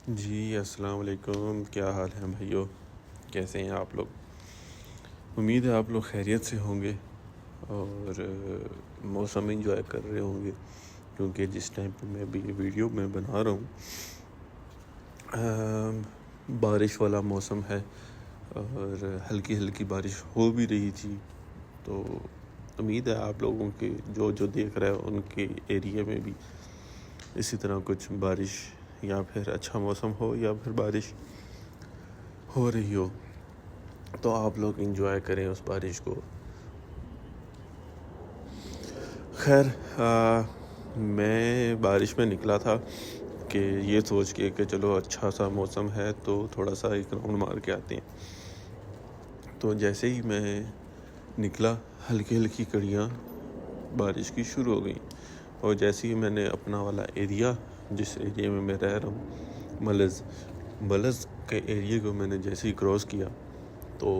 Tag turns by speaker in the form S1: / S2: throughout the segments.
S1: जी अस्सलाम वालेकुम। क्या हाल है भाइयों, कैसे हैं आप लोग? उम्मीद है आप लोग खैरियत से होंगे और मौसम इंजॉय कर रहे होंगे, क्योंकि जिस टाइम पे मैं भी ये वीडियो मैं बना रहा हूँ बारिश वाला मौसम है और हल्की हल्की बारिश हो भी रही थी। तो उम्मीद है आप लोगों के जो जो देख रहे हैं उनके एरिया में भी इसी तरह कुछ बारिश या फिर अच्छा मौसम हो या फिर बारिश हो रही हो, तो आप लोग इंजॉय करें उस बारिश को। खैर मैं बारिश में निकला था कि ये सोच के कि चलो अच्छा सा मौसम है तो थोड़ा सा एक राउंड मार के आते हैं। तो जैसे ही मैं निकला हल्की हल्की कड़ियाँ बारिश की शुरू हो गई, और जैसे ही मैंने अपना वाला एरिया, जिस एरिया में मैं रह रहा हूँ, मलज़ के एरिया को मैंने जैसे ही क्रॉस किया तो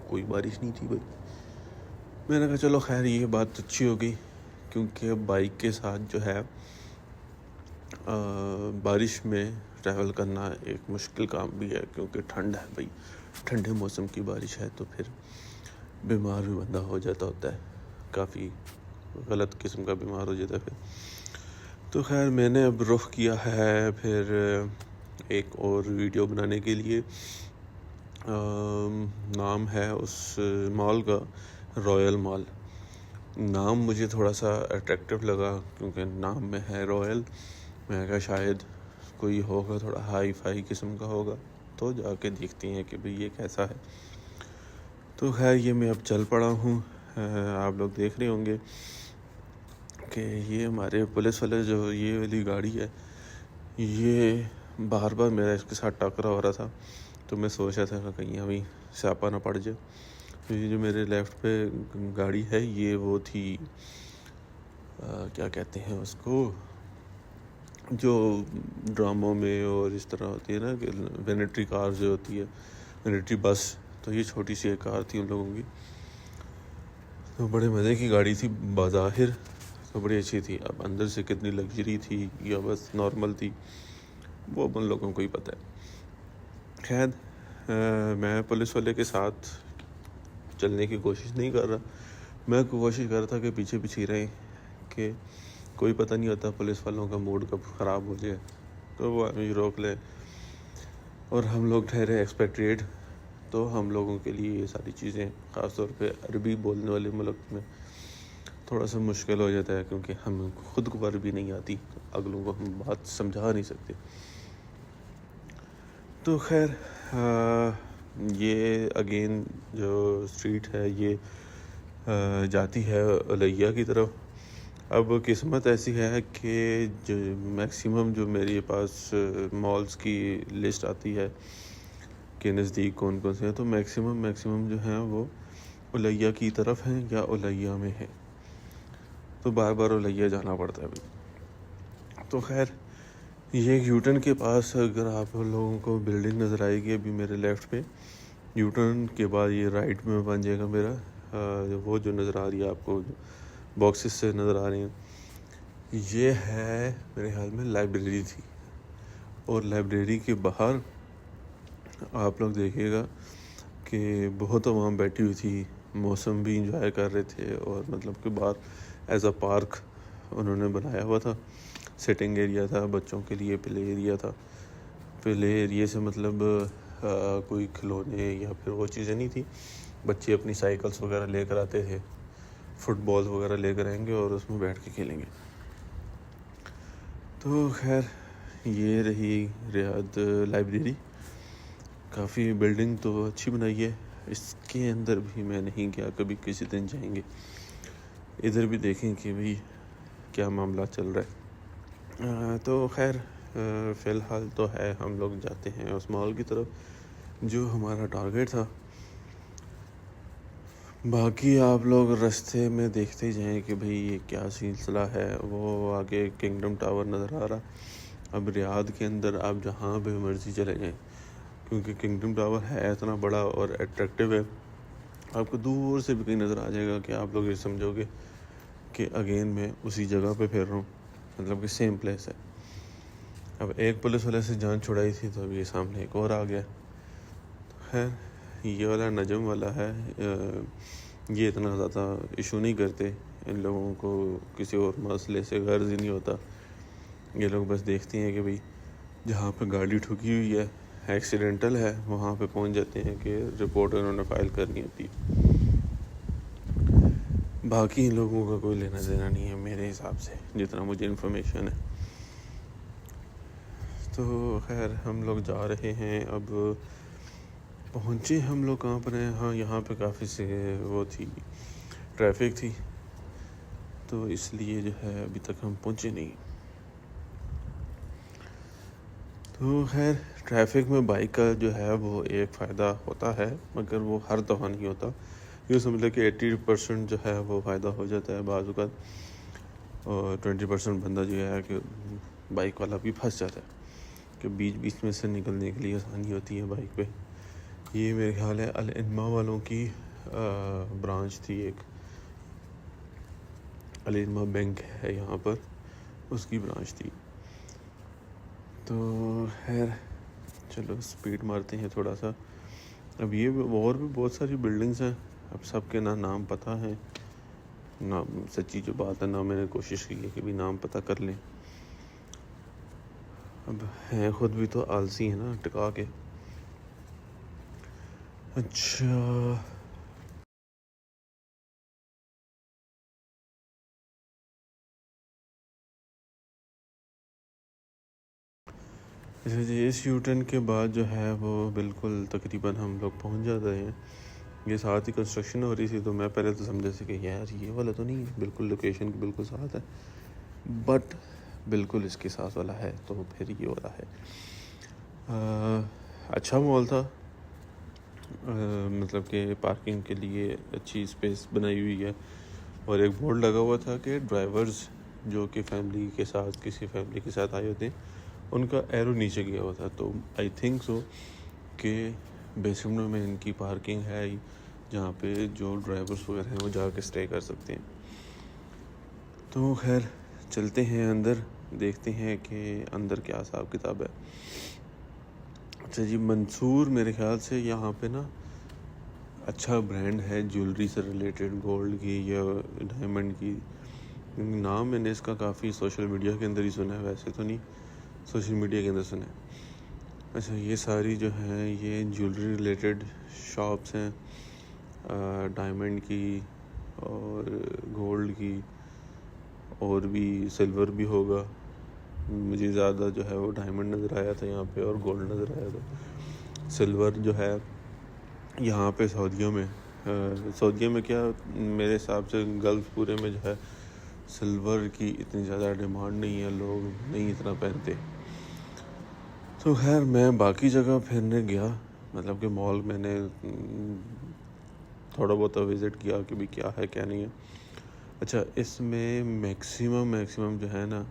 S1: कोई बारिश नहीं थी भाई। मैंने कहा चलो खैर ये बात अच्छी हो गई, क्योंकि अब बाइक के साथ जो है बारिश में ट्रैवल करना एक मुश्किल काम भी है, क्योंकि ठंड है भाई। ठंडे मौसम की बारिश है तो फिर बीमार भी बंदा हो जाता होता है, काफ़ी गलत किस्म का बीमार हो जाता है फिर। तो खैर मैंने अब रुख किया है फिर एक और वीडियो बनाने के लिए। नाम है उस मॉल का रॉयल मॉल। नाम मुझे थोड़ा सा अट्रैक्टिव लगा, क्योंकि नाम में है रॉयल। मैं कहा शायद कोई होगा थोड़ा हाई फाई किस्म का होगा, तो जाके देखते हैं कि भाई ये कैसा है। तो खैर ये मैं अब चल पड़ा हूँ। आप लोग देख रहे होंगे कि ये हमारे पुलिस वाले जो ये वाली गाड़ी है, ये बार बार मेरा इसके साथ टकरा हो रहा था। तो मैं सोच रहा था कि कहीं अभी स्यापा ना पड़ जाए। तो ये जो मेरे लेफ़्ट पे गाड़ी है ये वो थी क्या कहते हैं उसको, जो ड्रामों में और इस तरह होती है ना कि वेनेटरी कार जो होती है, वेनेटरी बस। तो ये छोटी सी एक कार थी उन लोगों की, तो बड़े मज़े की गाड़ी थी बाज़ाहिर, तो बड़ी अच्छी थी। अब अंदर से कितनी लग्जरी थी या बस नॉर्मल थी, वो उन लोगों को ही पता है। खैर मैं पुलिस वाले के साथ चलने की कोशिश नहीं कर रहा, मैं कोशिश कर रहा था कि पीछे पीछे रहें, कि कोई पता नहीं होता पुलिस वालों का मूड कब ख़राब हो जाए तो वो हमें रोक ले। और हम लोग ठहरे एक्सपेट्रिएट, तो हम लोगों के लिए ये सारी चीज़ें ख़ास तौर पे अरबी बोलने वाले मुल्क में थोड़ा सा मुश्किल हो जाता है, क्योंकि हम खुद को अरबी नहीं आती, अगलों को हम बात समझा नहीं सकते। तो खैर ये अगेन जो स्ट्रीट है ये जाती है अलैया की तरफ। अब किस्मत ऐसी है कि जो मैक्सिमम जो मेरे पास मॉल्स की लिस्ट आती है कि नज़दीक कौन कौन से हैं, तो मैक्सिमम जो हैं वो अलैया की तरफ हैं या अलैया में हैं, तो बार बार अलैया जाना पड़ता है अभी। तो खैर ये यूटर्न के पास अगर आप लोगों को बिल्डिंग नज़र आएगी अभी मेरे लेफ़्ट पे, यूटर्न के बाद ये राइट में बन जाएगा मेरा वो जो नज़र आ रही है आपको, बॉक्सेस से नज़र आ रहे हैं, ये है मेरे ख्याल में लाइब्रेरी थी। और लाइब्रेरी के बाहर आप लोग देखिएगा कि बहुत आवाम बैठी हुई थी, मौसम भी इंजॉय कर रहे थे, और मतलब कि बाहर एज अ पार्क उन्होंने बनाया हुआ था। सिटिंग एरिया था बच्चों के लिए, प्ले एरिया था। प्ले एरिया से मतलब कोई खिलौने या फिर वो चीज़ें नहीं थी, बच्चे अपनी साइकिल्स वगैरह लेकर आते थे, फुटबॉल वगैरह लेकर आएंगे और उसमें बैठ के खेलेंगे। तो खैर ये रही रियाद लाइब्रेरी। काफ़ी बिल्डिंग तो अच्छी बनाई है, इसके अंदर भी मैं नहीं गया कभी, किसी दिन जाएंगे इधर भी देखें कि भाई क्या मामला चल रहा है। तो खैर फ़िलहाल तो है हम लोग जाते हैं उस मॉल की तरफ जो हमारा टारगेट था। बाकी आप लोग रास्ते में देखते ही जाएं कि भाई ये क्या सिलसिला है। वो आगे किंगडम टावर नज़र आ रहा। अब रियाद के अंदर आप जहाँ पे मर्ज़ी चले जाएं, क्योंकि किंगडम टावर है इतना बड़ा और अट्रैक्टिव है, आपको दूर से भी कहीं नज़र आ जाएगा कि आप लोग ये समझोगे कि अगेन मैं उसी जगह पे फिर रहा हूँ, मतलब कि सेम प्लेस है। अब एक पुलिस वाले से जान छुड़ाई थी तो अब ये सामने एक और आ गया। खैर ये वाला नजम वाला है, ये इतना ज़्यादा इशू नहीं करते, इन लोगों को किसी और मसले से गर्ज ही नहीं होता। ये लोग बस देखते हैं कि भाई जहाँ पे गाड़ी ठुकी हुई है, एक्सीडेंटल है, वहाँ पे पहुँच जाते हैं कि रिपोर्ट उन्होंने फ़ाइल करनी होती है। बाकी इन लोगों का कोई लेना देना नहीं है मेरे हिसाब से, जितना मुझे इन्फॉर्मेशन है। तो खैर हम लोग जा रहे हैं। अब पहुँचे हम लोग कहाँ पर हैं? हाँ, यहाँ पे काफ़ी से वो थी, ट्रैफिक थी, तो इसलिए जो है अभी तक हम पहुँचे नहीं। तो खैर ट्रैफिक में बाइक का जो है वो एक फ़ायदा होता है, मगर वो हर दफ़ा नहीं होता। यूँ समझ लो कि 80% जो है वो फ़ायदा हो जाता है बाज़ औक़ात, और 20% बंदा जो है कि बाइक वाला भी फंस जाता है कि बीच बीच में से निकलने के लिए आसानी होती है बाइक पे। ये मेरे ख्याल है अल इनमा वालों की ब्रांच थी, एक अल इनमा बैंक है यहाँ पर, उसकी ब्रांच थी। तो खैर चलो स्पीड मारते हैं थोड़ा सा। अब ये और भी बहुत सारी बिल्डिंग्स हैं, अब सबके नाम पता है ना, सच्ची जो बात है ना, मैंने कोशिश की है कि भी नाम पता कर लें। अब हैं खुद भी तो आलसी है ना टिका के। अच्छा इस यूटर्न के बाद जो है वो बिल्कुल तकरीबन हम लोग पहुंच जाते हैं। ये साथ ही कंस्ट्रक्शन हो रही थी, तो मैं पहले तो समझा से कि यार ये वाला तो नहीं है, बिल्कुल लोकेशन के बिल्कुल साथ है, बट बिल्कुल इसके साथ वाला है, तो फिर ये वाला है। अच्छा मॉल था, मतलब कि पार्किंग के लिए अच्छी स्पेस बनाई हुई है, और एक बोर्ड लगा हुआ था कि ड्राइवर्स जो कि फैमिली के साथ, किसी फैमिली के साथ आए होते हैं, उनका एरो नीचे गया हुआ था। तो आई थिंक सो कि बेसमेंट में इनकी पार्किंग है जहाँ पे जो ड्राइवर्स वगैरह हैं वो जाके स्टे कर सकते हैं। तो खैर चलते हैं अंदर, देखते हैं कि अंदर क्या हिसाब किताब है। अच्छा जी, मंसूर मेरे ख्याल से यहाँ पे ना अच्छा ब्रांड है ज्वेलरी से रिलेटेड, गोल्ड की या डायमंड की। नाम मैंने इसका काफ़ी सोशल मीडिया के अंदर ही सुना है, वैसे तो नहीं सोशल मीडिया के अंदर सुना है। अच्छा, ये सारी जो हैं ये ज्वेलरी रिलेटेड शॉप्स हैं, डायमंड की और गोल्ड की, और भी सिल्वर भी होगा। मुझे ज़्यादा जो है वो डायमंड नज़र आया था यहाँ पे, और गोल्ड नज़र आया था। सिल्वर जो है यहाँ पे सऊदीया में क्या, मेरे हिसाब से गल्फ़ पूरे में जो है सिल्वर की इतनी ज़्यादा डिमांड नहीं है, लोग नहीं इतना पहनते। तो खैर मैं बाकी जगह फिरने गया, मतलब कि मॉल मैंने थोड़ा बहुत विज़िट किया कि भी क्या है क्या नहीं है। अच्छा, इसमें मैक्सिमम जो है ना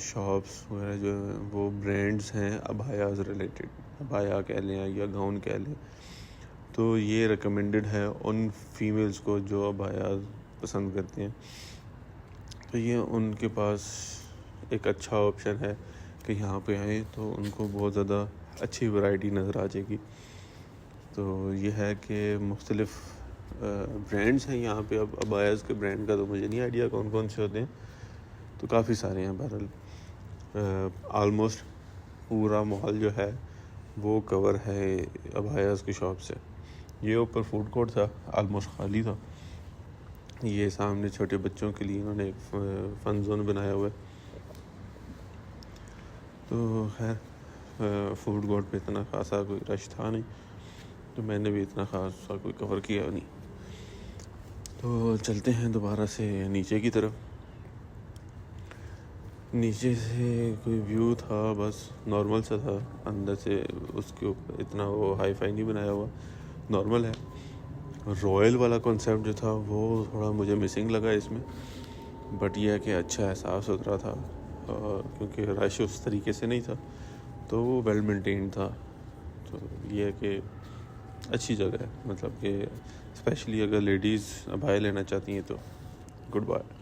S1: शॉप्स वगैरह जो वो ब्रांड्स हैं अबाया से रिलेटेड, अबाया कह लें या गाउन कह लें, तो ये रिकमेंडेड है उन फीमेल्स को जो अबाया पसंद करती हैं। तो ये उनके पास एक अच्छा ऑप्शन है कि यहाँ पे आएँ तो उनको बहुत ज़्यादा अच्छी वैरायटी नज़र आ जाएगी। तो ये है कि मुख्तलिफ़ ब्रांड्स हैं यहाँ पे। अब अबायाज़ के ब्रांड का तो मुझे नहीं आइडिया कौन कौन से होते हैं, तो काफ़ी सारे हैं। बहरहाल आलमोस्ट पूरा मॉल जो है वो कवर है अबायाज़ की शॉप से। ये ऊपर फूड कोर्ट था, आलमोस्ट खाली था। ये सामने छोटे बच्चों के लिए इन्होंने एक फ़न जोन बनाया हुआ है। तो खैर फूड कोर्ट पे इतना खासा कोई रश था नहीं, तो मैंने भी इतना खासा कोई कवर किया नहीं। तो चलते हैं दोबारा से नीचे की तरफ। नीचे से कोई व्यू था बस नॉर्मल सा था, अंदर से उसके ऊपर इतना वो हाई फाई नहीं बनाया हुआ, नॉर्मल है। रॉयल वाला कॉन्सेप्ट जो था वो थोड़ा मुझे मिसिंग लगा इसमें, बट यह है कि अच्छा है, साफ़ सुथरा था, क्योंकि रश उस तरीके से नहीं था, तो वो वेल मेंटेन था। तो ये है कि अच्छी जगह है, मतलब कि स्पेशली अगर लेडीज़ अबाया लेना चाहती हैं तो गुड बाय।